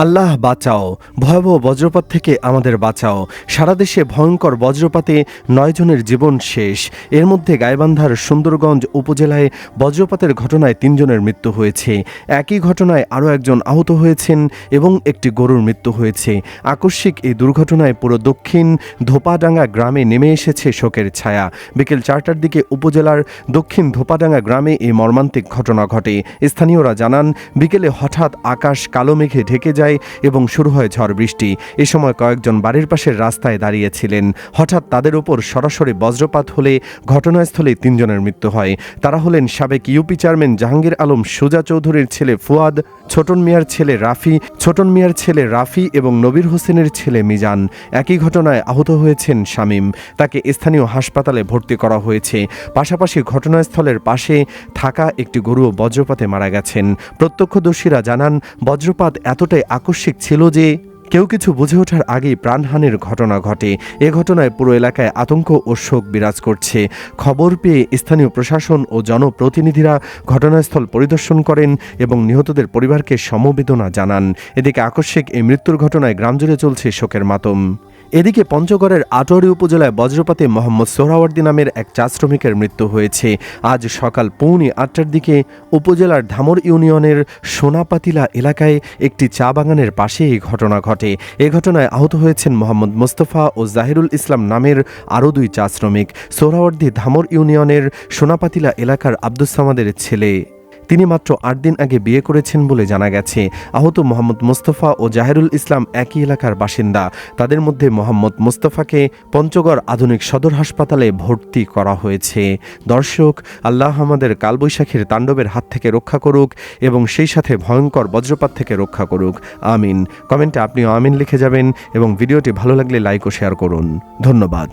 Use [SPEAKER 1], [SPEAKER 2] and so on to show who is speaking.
[SPEAKER 1] আল্লাহ বাঁচাও, ভয়াবহ বজ্রপাত থেকে আমাদের বাঁচাও। সারা দেশে ভয়ঙ্কর বজ্রপাতে 9 জনের জীবন শেষ। এর মধ্যে গাইবান্ধার সুন্দরগঞ্জ উপজেলায় বজ্রপাতের ঘটনায় 3 জনের মৃত্যু হয়েছে। একই ঘটনায় আরও একজন আহত হয়েছেন এবং একটি গরুর মৃত্যু হয়েছে। আকস্মিক এই দুর্ঘটনায় পুরো দক্ষিণ ধোপাডাঙ্গা গ্রামে নেমে এসেছে শোকের ছায়া। বিকেল 4টার দিকে উপজেলার দক্ষিণ ধোপাডাঙ্গা গ্রামে এই মর্মান্তিক ঘটনা ঘটে। স্থানীয়রা জানান, বিকেলে হঠাৎ আকাশ কালো মেঘে ঢেকে যায় এবং শুরু হয় ঝড় বৃষ্টি। এ সময় কয়েকজন বাড়ির পাশের রাস্তায় দাঁড়িয়েছিলেন। হঠাৎ তাদের উপর সরাসরি বজ্রপাত হলে ঘটনাস্থলেই 3 জনের মৃত্যু হয়। তারা হলেন সাবেক ইউপি চেয়ারম্যান জাহাঙ্গীর আলম সুজা চৌধুরীর ছেলে ফুয়াদ, ছোটন মিয়ার ছেলে রাফি এবং নবীর হোসেনের ছেলে মিজান। একই ঘটনায় আহত হয়েছেন শামীম। তাকে স্থানীয় হাসপাতালে ভর্তি করা হয়েছে। পাশাপাশি ঘটনাস্থলের পাশে থাকা একটি গরুও বজ্রপাতে মারা গেছেন। প্রত্যক্ষদর্শীরা জানান, বজ্রপাত এতটাই আকস্মিক ছিল যে কেউ কিছু বুঝে ওঠার আগেই প্রাণহানির ঘটনা ঘটে। এ ঘটনায় পুরো এলাকায় আতঙ্ক ও শোক বিরাজ করছে। খবর পেয়ে স্থানীয় প্রশাসন ও জনপ্রতিনিধিরা ঘটনাস্থল পরিদর্শন করেন এবং নিহতদের পরিবারকে সমবেদনা জানান। এদিকে আকস্মিক এই মৃত্যুর ঘটনায় গ্রামজুড়ে চলছে শোকের মাতম। এদিকে পঞ্চগড়ের আটোয়ারী উপজেলায় বজ্রপাতে মোহাম্মদ সোহরাওয়ার্দী নামের এক চা শ্রমিকের মৃত্যু হয়েছে। আজ সকাল 8:45টার দিকে উপজেলার ধামর ইউনিয়নের সোনাপাতিলা এলাকায় একটি চা বাগানের পাশে এই ঘটনা ঘটে। এ ঘটনায় আহত হয়েছেন মোহাম্মদ মোস্তফা ও জাহিরুল ইসলাম নামের আরও 2 চা শ্রমিক। সোহরাওয়ার্দী ধামর ইউনিয়নের সোনাপাতিলা এলাকার আব্দুস সামাদের ছেলে। তিনি মাত্র 8 দিন আগে বিয়ে করেছেন বলে জানা গেছে। আহত মোহাম্মদ মোস্তফা ও জাহিরুল ইসলাম একই এলাকার বাসিন্দা। তাদের মধ্যে মোহাম্মদ মোস্তফাকে পঞ্চগড় আধুনিক সদর হাসপাতালে ভর্তি করা হয়েছে। দর্শক, আল্লাহ আমাদের কালবৈশাখীর তাণ্ডবের হাত থেকে রক্ষা করুক এবং সেই সাথে ভয়ঙ্কর বজ্রপাত থেকে রক্ষা করুক। আমিন। কমেন্টে আপনিও আমিন লিখে যাবেন এবং ভিডিওটি ভালো লাগলে লাইক ও শেয়ার করুন। ধন্যবাদ।